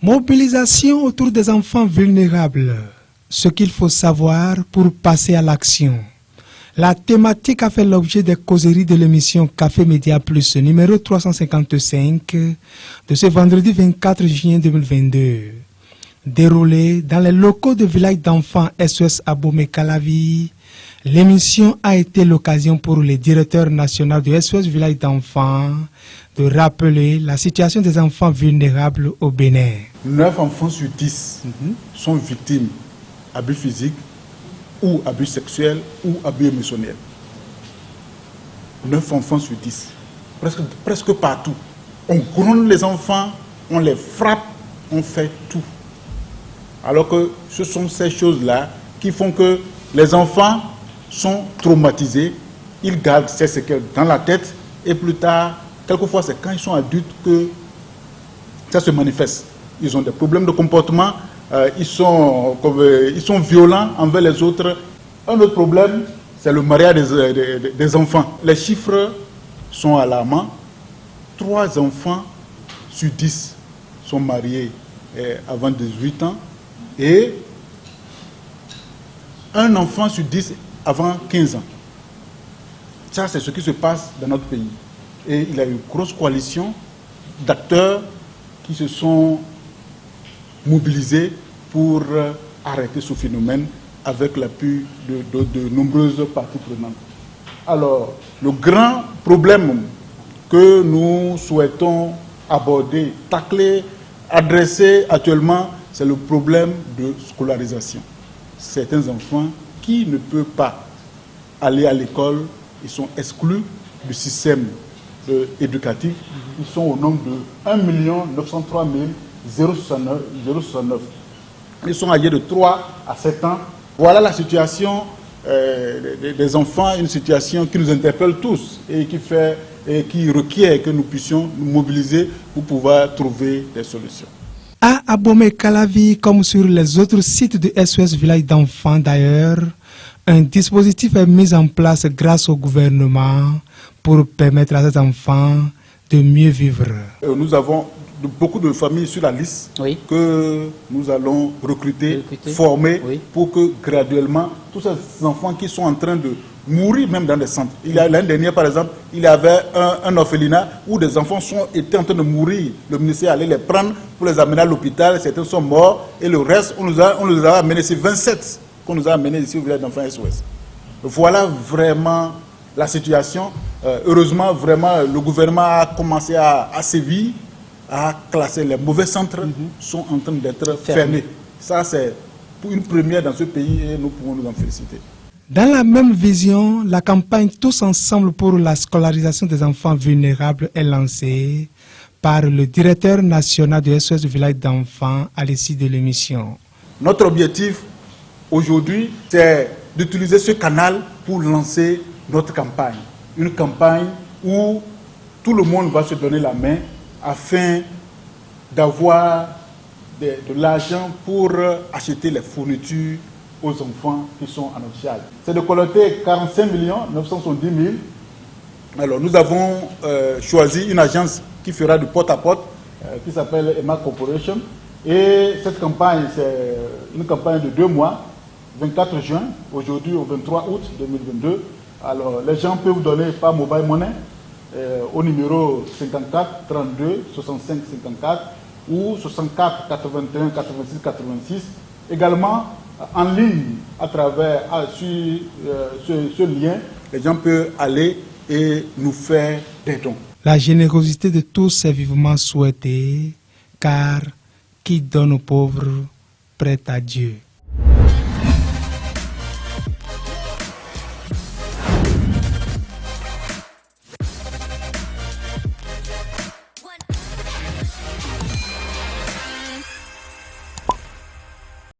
Mobilisation autour des enfants vulnérables. Ce qu'il faut savoir pour passer à l'action. La thématique a fait l'objet des causeries de l'émission Café Média Plus numéro 355 de ce vendredi 24 juin 2022. Déroulée dans les locaux de village d'enfants SOS Abomey-Calavi, l'émission a été l'occasion pour le directeur national de SOS Village d'enfants de rappeler la situation des enfants vulnérables au Bénin. 9 enfants sur 10 sont victimes d'abus physiques ou abus sexuels ou abus émotionnels. 9 enfants sur 10. Presque partout. On gronde les enfants, on les frappe, on fait tout. Alors que ce sont ces choses-là qui font que les enfants sont traumatisés, ils gardent ces séquelles dans la tête et plus tard, quelquefois c'est quand ils sont adultes que ça se manifeste. Ils ont des problèmes de comportement, ils sont violents envers les autres. Un autre problème, c'est le mariage des enfants. Les chiffres sont alarmants. 3 enfants sur 10 sont mariés avant 18 ans et un enfant sur 10 avant 15 ans. Ça, c'est ce qui se passe dans notre pays. Et il y a une grosse coalition d'acteurs qui se sont mobilisés pour arrêter ce phénomène avec l'appui de nombreuses parties prenantes. Alors, le grand problème que nous souhaitons aborder, tacler, adresser actuellement, c'est le problème de scolarisation. Certains enfants qui ne peuvent pas aller à l'école, ils sont exclus du système éducatif. Ils sont au nombre de 1 903 069. Ils sont âgés de 3 à 7 ans. Voilà la situation des enfants, une situation qui nous interpelle tous et qui requiert que nous puissions nous mobiliser pour pouvoir trouver des solutions. À Abomey-Calavi, comme sur les autres sites de SOS Village d'enfants d'ailleurs, un dispositif est mis en place grâce au gouvernement pour permettre à ces enfants de mieux vivre. Nous avons beaucoup de familles sur la liste que nous allons recruter, former pour que graduellement, tous ces enfants qui sont en train de mourir même dans des centres. Il y a l'année dernière, par exemple, il y avait un orphelinat où des enfants étaient en train de mourir. Le ministère allait les prendre pour les amener à l'hôpital. Certains sont morts et le reste, on nous a amenés, c'est 27 qu'on nous a amenés ici au village d'enfants SOS. Voilà vraiment la situation. Heureusement, vraiment, le gouvernement a commencé à sévir, à classer. Les mauvais centres sont en train d'être fermés. Ça, c'est une première dans ce pays et nous pouvons nous en féliciter. Dans la même vision, la campagne Tous ensemble pour la scolarisation des enfants vulnérables est lancée par le directeur national de SOS Village d'enfants à l'issue de l'émission. Notre objectif aujourd'hui, c'est d'utiliser ce canal pour lancer notre campagne. Une campagne où tout le monde va se donner la main afin d'avoir de l'argent pour acheter les fournitures aux enfants qui sont en charge. C'est de collecter 45 970 000. Alors nous avons choisi une agence qui fera du porte-à-porte, qui s'appelle Emma Corporation. Et cette campagne, c'est une campagne de 2 mois, 24 juin, aujourd'hui au 23 août 2022. Alors les gens peuvent donner par mobile money au numéro 54 32 65 54 ou 64 81 86 86. Également, en ligne, à travers ce lien, les gens peuvent aller et nous faire des dons. La générosité de tous est vivement souhaitée, car qui donne aux pauvres prête à Dieu.